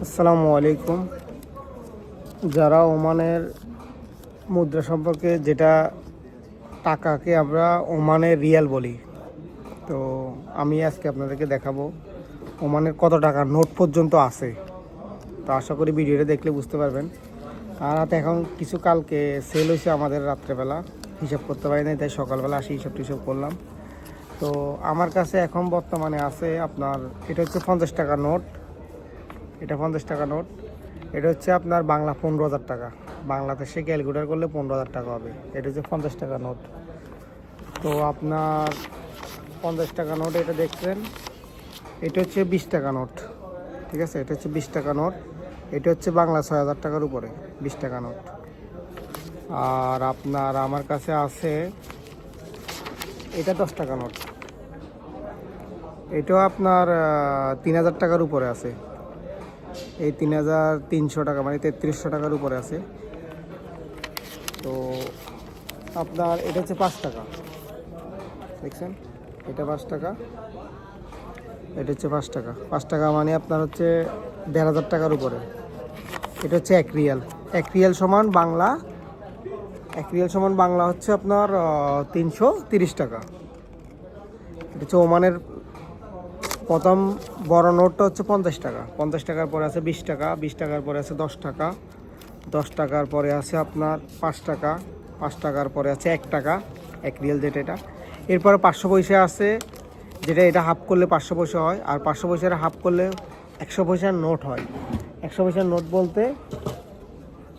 আসসালামু আলাইকুম। যারা ওমানের মুদ্রা সম্পর্কে, যেটা টাকাকে আমরা ওমানের রিয়াল বলি, তো আমি আজকে আপনাদেরকে দেখাবো ওমানের কত টাকা নোট পর্যন্ত আছে। তো আশা করি ভিডিওটা দেখলে বুঝতে পারবেন। আর হাতে এখন কিছু কালকে সেল হয়েছে আমাদের রাত্রেবেলা, হিসাব করতে পারি নাই, তাই সকালবেলা আসি হিসাব টিসাব করলাম। তো আমার কাছে এখন বর্তমানে আছে আপনার, এটা হচ্ছে 50 টাকা নোট, এটা 50 টাকা নোট। এটা হচ্ছে আপনার বাংলা 15,000 টাকা, বাংলাদেশে ক্যালকুলেট করলে 15,000 টাকা হবে। এটা হচ্ছে 50 টাকা নোট। তো আপনার 50 টাকা নোট এটা দেখছেন, এটা হচ্ছে 20 টাকা নোট, ঠিক আছে? এটা হচ্ছে 20 টাকা নোট। এটা হচ্ছে বাংলা 6,000 টাকার উপরে 20 টাকা নোট। আর আপনার আমার কাছে আছে এটা 10 টাকা নোট, এটাও আপনার 3,000 টাকার উপরে আছে। এই 3,300 টাকা, মানে 3,300 টাকার উপরে আছে। তো আপনার এটা হচ্ছে 5 টাকা, দেখছেন? এটা 5 টাকা, এটা হচ্ছে 5 টাকা। 5 টাকা মানে আপনার হচ্ছে 1,500 টাকার উপরে। এটা হচ্ছে 1 রিয়াল। 1 রিয়াল সমান বাংলা, 1 রিয়াল সমান বাংলা হচ্ছে আপনার 330 টাকা। এটা হচ্ছে ওমানের প্রথম বড় নোটটা হচ্ছে 50 টাকা। 50 টাকার পরে আছে 20 টাকা, 20 টাকার পরে আছে 10 টাকা, 10 টাকার পরে আছে আপনার 5 টাকা, 5 টাকার পরে আছে 1 টাকা, 1 রিয়াল যেটা এটা। এরপরে 500 পয়সা আছে, যেটা এটা হাফ করলে 500 পয়সা হয়, আর 500 পয়সার হাফ করলে 100 পয়সার নোট হয়। 100 পয়সার নোট বলতে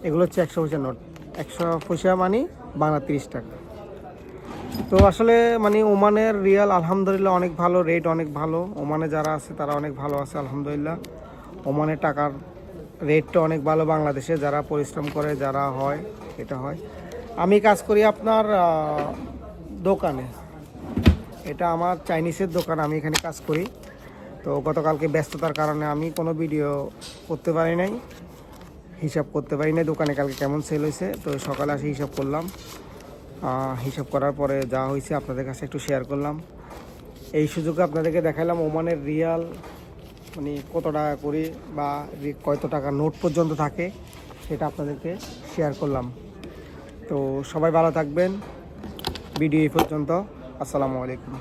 এগুলো হচ্ছে 100 পয়সার নোট। 100 পয়সা মানে বাংলা 30 টাকা। তো আসলে মানে ওমানের রিয়াল আলহামদুলিল্লাহ অনেক ভালো, রেট অনেক ভালো। ওমানে যারা আছে তারা অনেক ভালো আছে আলহামদুলিল্লাহ। ওমানের টাকার রেটটা অনেক ভালো, বাংলাদেশে যারা পরিশ্রম করে, যারা হয়, এটা হয়। আমি কাজ করি আপনার দোকানে, এটা আমার চাইনিজের দোকান, আমি এখানে কাজ করি। তো গতকালকে ব্যস্ততার কারণে আমি কোনো ভিডিও করতে পারি নাই, হিসাব করতে পারি নাই দোকানে কালকে কেমন সেল হয়েছে। তো সকালে আসে হিসাব করলাম, হিসাব করার পরে যা হয়েছে আপনাদের কাছে একটু শেয়ার করলাম। এই সুযোগে আপনাদেরকে দেখালাম ওমানের রিয়াল মানে কত টাকা করে বা কত টাকা নোট পর্যন্ত থাকে, সেটা আপনাদেরকে শেয়ার করলাম। তো সবাই ভালো থাকবেন, ভিডিও এই পর্যন্ত। আসসালামু আলাইকুম।